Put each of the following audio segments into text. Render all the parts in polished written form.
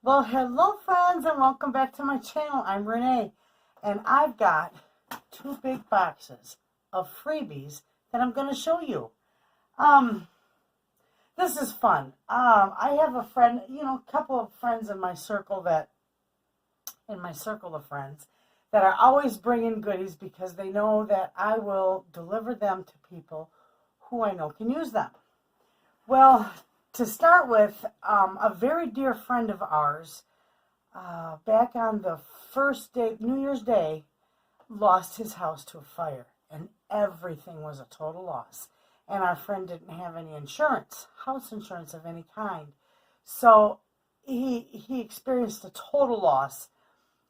Well, hello friends and welcome back to my channel. I'm Renee and I've got two big boxes of freebies that I'm going to show you. This is fun. I have a friend, a couple of friends in my circle of friends that are always bringing goodies because they know that I will deliver them to people who I know can use them. Well, to start with, a very dear friend of ours, back on the first day, New Year's Day, lost his house to a fire, and everything was a total loss. And our friend didn't have any insurance, house insurance of any kind. So he experienced a total loss.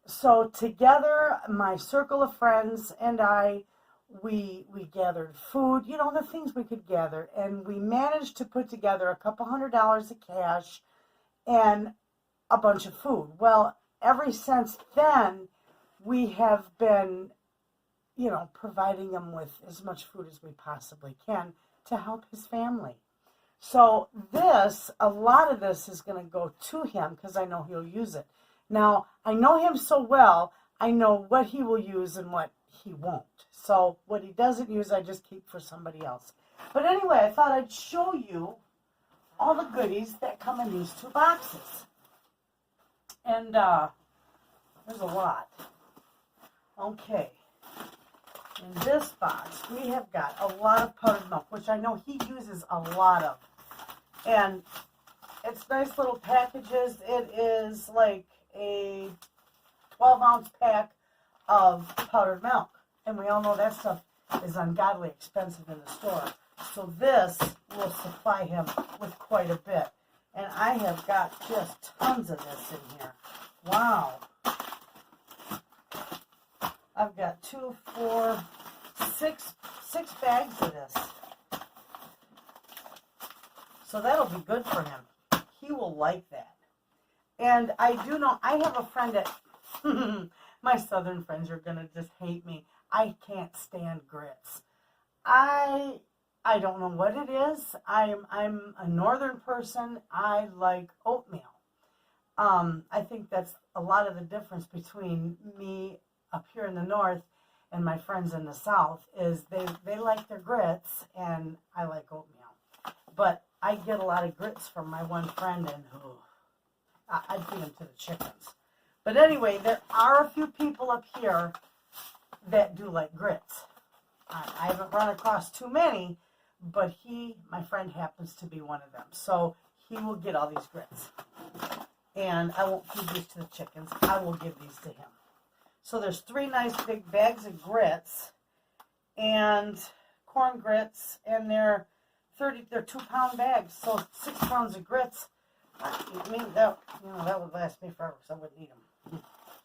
So together, my circle of friends and I, we gathered food, the things we could gather, and we managed to put together a couple $100 of cash and a bunch of food. Well, ever since then, we have been, providing him with as much food as we possibly can to help his family. So a lot of this is going to go to him because I know he'll use it. Now, I know him so well, I know what he will use and what he won't. So what he doesn't use, I just keep for somebody else. But anyway, I thought I'd show you all the goodies that come in these two boxes. And there's a lot. Okay. In this box, we have got a lot of powdered milk, which I know he uses a lot of. And it's nice little packages. It is like a 12-ounce pack of powdered milk. And we all know that stuff is ungodly expensive in the store. So this will supply him with quite a bit. And I have got just tons of this in here. Wow. I've got 2, 4, 6 bags of this. So that'll be good for him. He will like that. And I do know, I have a friend that, my southern friends are going to just hate me. I can't stand grits. I don't know what it is. I'm a northern person. I like oatmeal. I think that's a lot of the difference between me up here in the north and my friends in the south is they like their grits and I like oatmeal. But I get a lot of grits from my one friend and I'd feed them to the chickens. But anyway, there are a few people up here that do like grits. I haven't run across too many, but my friend happens to be one of them. So he will get all these grits. And I won't feed these to the chickens. I will give these to him. So there's 3 nice big bags of grits and corn grits, and they're 2-pound bags, so 6 pounds of grits. I mean, that would last me forever, because I wouldn't eat them.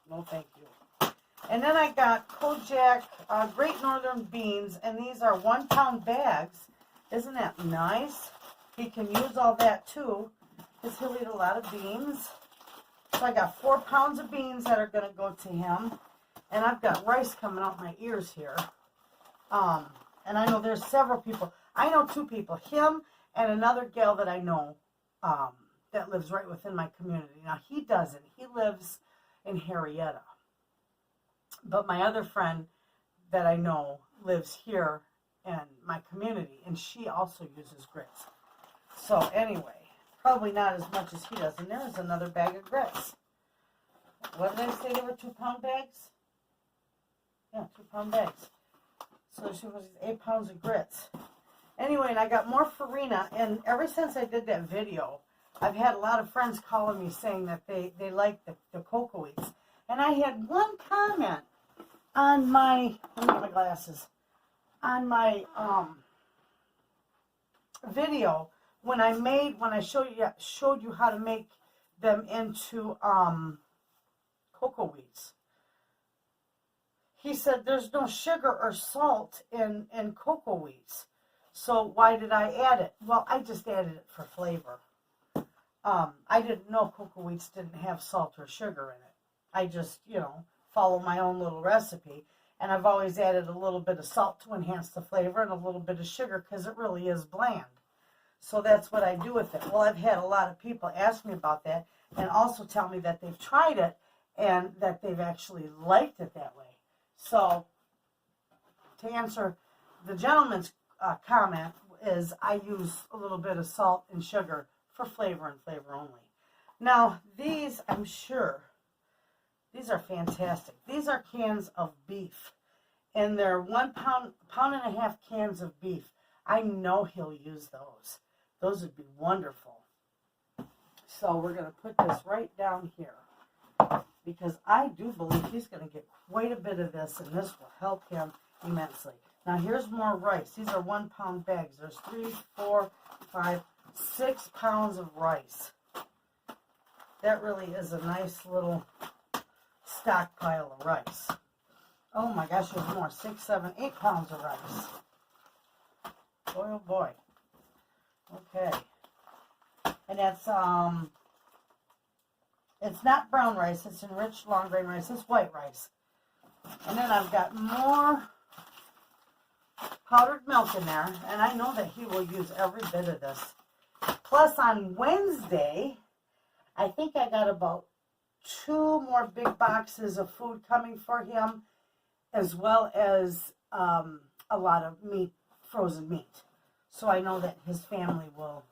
No, thank you. And then I got Kojak Great Northern beans, and these are 1-pound bags. Isn't that nice? He can use all that too, because he'll eat a lot of beans. So I got 4 pounds of beans that are going to go to him. And I've got rice coming out my ears here. And I know there's several people. I know 2 people, him and another gal that I know that lives right within my community. Now, he doesn't. He lives in Henrietta. But my other friend that I know lives here in my community, and she also uses grits. So anyway, probably not as much as he does. And there's another bag of grits. What did I say? There were 2-pound bags? Yeah, 2-pound bags. So she was 8 pounds of grits. Anyway, and I got more farina, and ever since I did that video, I've had a lot of friends calling me saying that they like the cocoa wheats. And I had one comment on my, let me get my glasses, on my video when I showed you how to make them into cocoa wheats. He said there's no sugar or salt in cocoa wheats. So why did I add it? Well, I just added it for flavor. I didn't know cocoa wheats didn't have salt or sugar in it. I just, follow my own little recipe. And I've always added a little bit of salt to enhance the flavor and a little bit of sugar because it really is bland. So that's what I do with it. Well, I've had a lot of people ask me about that. and also tell me that they've tried it and that they've actually liked it that way. So to answer the gentleman's comment is I use a little bit of salt and sugar for flavor and flavor only. Now these, I'm sure, these are fantastic. These are cans of beef, and they're 1 pound, pound and a half cans of beef. I know he'll use those. Those would be wonderful. So we're going to put this right down here, because I do believe he's going to get quite a bit of this, and this will help him immensely. Now here's more rice. These are 1 pound bags. There's 3, 4, 5, 6 pounds of rice. That really is a nice little stockpile of rice. Oh my gosh, there's more. 6, 7, 8 pounds of rice. Boy, oh boy. Okay. And that's, it's not brown rice. It's enriched long grain rice. It's white rice. And then I've got more powdered milk in there. And I know that he will use every bit of this. Plus on Wednesday, I think I got about 2 more big boxes of food coming for him, as well as a lot of meat, frozen meat. So I know that his family will,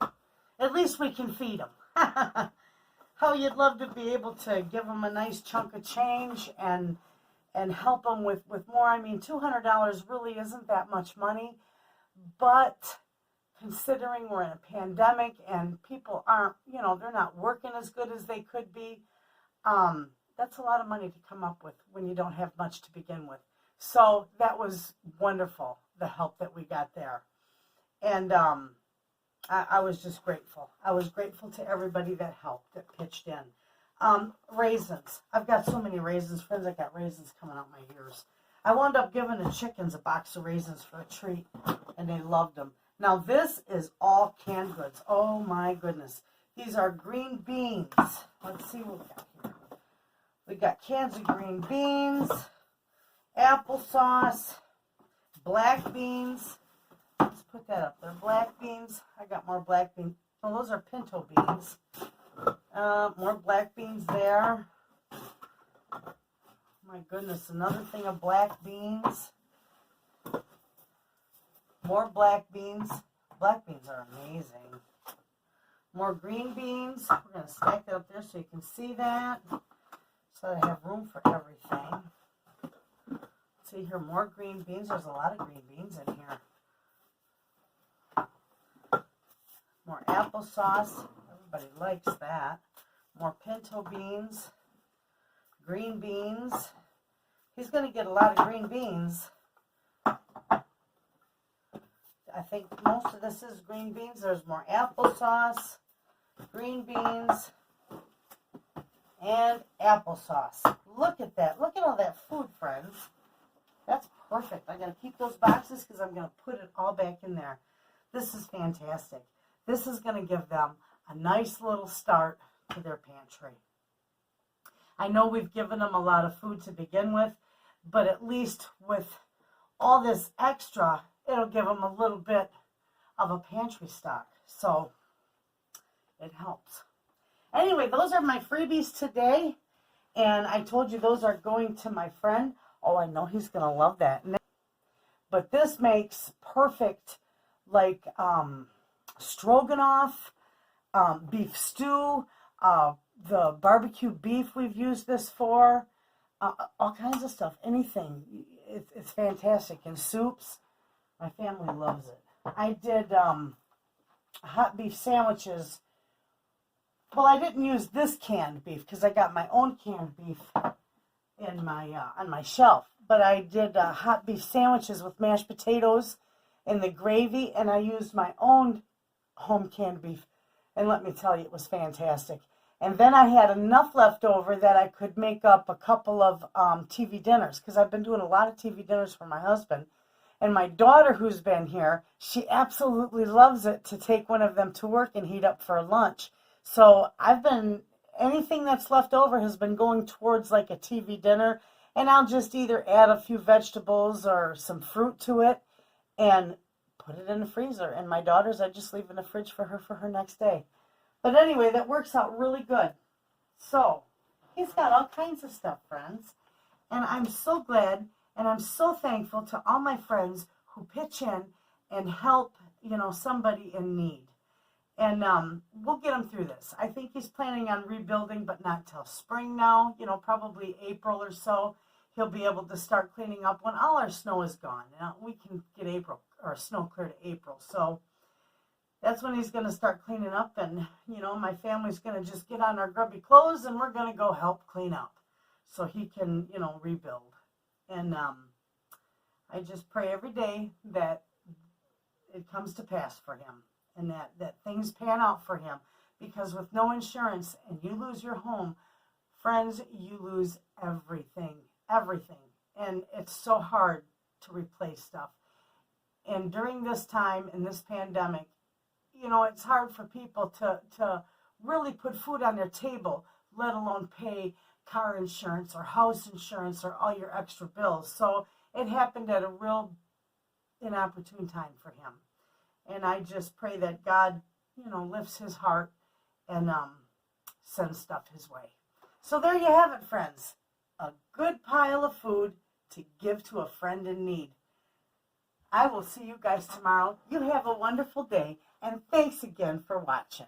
at least we can feed him. How you'd love to be able to give him a nice chunk of change and help him with more. I mean, $200 really isn't that much money, but considering we're in a pandemic and people aren't, you know, they're not working as good as they could be, that's a lot of money to come up with when you don't have much to begin with. So that was wonderful, the help that we got there. And I was just grateful. I was grateful to everybody that helped, that pitched in. Raisins. I've got so many raisins. Friends, I got raisins coming out my ears. I wound up giving the chickens a box of raisins for a treat, and they loved them. Now, this is all canned goods. Oh, my goodness. These are green beans. Let's see what we got here. We got cans of green beans, applesauce, black beans. Let's put that up there. Black beans. I got more black beans. Oh, those are pinto beans. More black beans there. My goodness, another thing of black beans. More black beans. Black beans are amazing. More green beans. We're going to stack that up there so you can see that. So that I have room for everything. See here, more green beans. There's a lot of green beans in here. More applesauce. Everybody likes that. More pinto beans. Green beans. He's going to get a lot of green beans. I think most of this is green beans. There's more applesauce, green beans, and applesauce. Look at that. Look at all that food, friends. That's perfect. I got to keep those boxes because I'm going to put it all back in there. This is fantastic. This is going to give them a nice little start to their pantry. I know we've given them a lot of food to begin with, but at least with all this extra, it'll give them a little bit of a pantry stock. So it helps. Anyway, those are my freebies today. And I told you those are going to my friend. Oh, I know he's going to love that. But this makes perfect, like, stroganoff, beef stew, the barbecue beef we've used this for, all kinds of stuff, anything. It's fantastic. And soups, my family loves it. I did hot beef sandwiches. Well, I didn't use this canned beef because I got my own canned beef in my on my shelf. But I did hot beef sandwiches with mashed potatoes and the gravy, and I used my own home canned beef. And let me tell you, it was fantastic. And then I had enough left over that I could make up a couple of TV dinners, because I've been doing a lot of TV dinners for my husband. And my daughter, who's been here, she absolutely loves it to take one of them to work and heat up for lunch. So anything that's left over has been going towards like a TV dinner. And I'll just either add a few vegetables or some fruit to it and put it in the freezer. And my daughter's, I just leave in the fridge for her next day. But anyway, that works out really good. So he's got all kinds of stuff, friends. And I'm so glad and I'm so thankful to all my friends who pitch in and help, somebody in need. And we'll get him through this. I think he's planning on rebuilding, but not till spring now, probably April or so. He'll be able to start cleaning up when all our snow is gone. Now, we can get April or snow clear to April. So that's when he's going to start cleaning up. And, my family's going to just get on our grubby clothes and we're going to go help clean up so he can, rebuild. And I just pray every day that it comes to pass for him and that things pan out for him. Because with no insurance and you lose your home, friends, you lose everything. And it's so hard to replace stuff. And during this time, in this pandemic, it's hard for people to really put food on their table, let alone pay car insurance or house insurance or all your extra bills. So it happened at a real inopportune time for him. And I just pray that God, lifts his heart and sends stuff his way. So there you have it, friends. A good pile of food to give to a friend in need. I will see you guys tomorrow. You have a wonderful day, and thanks again for watching.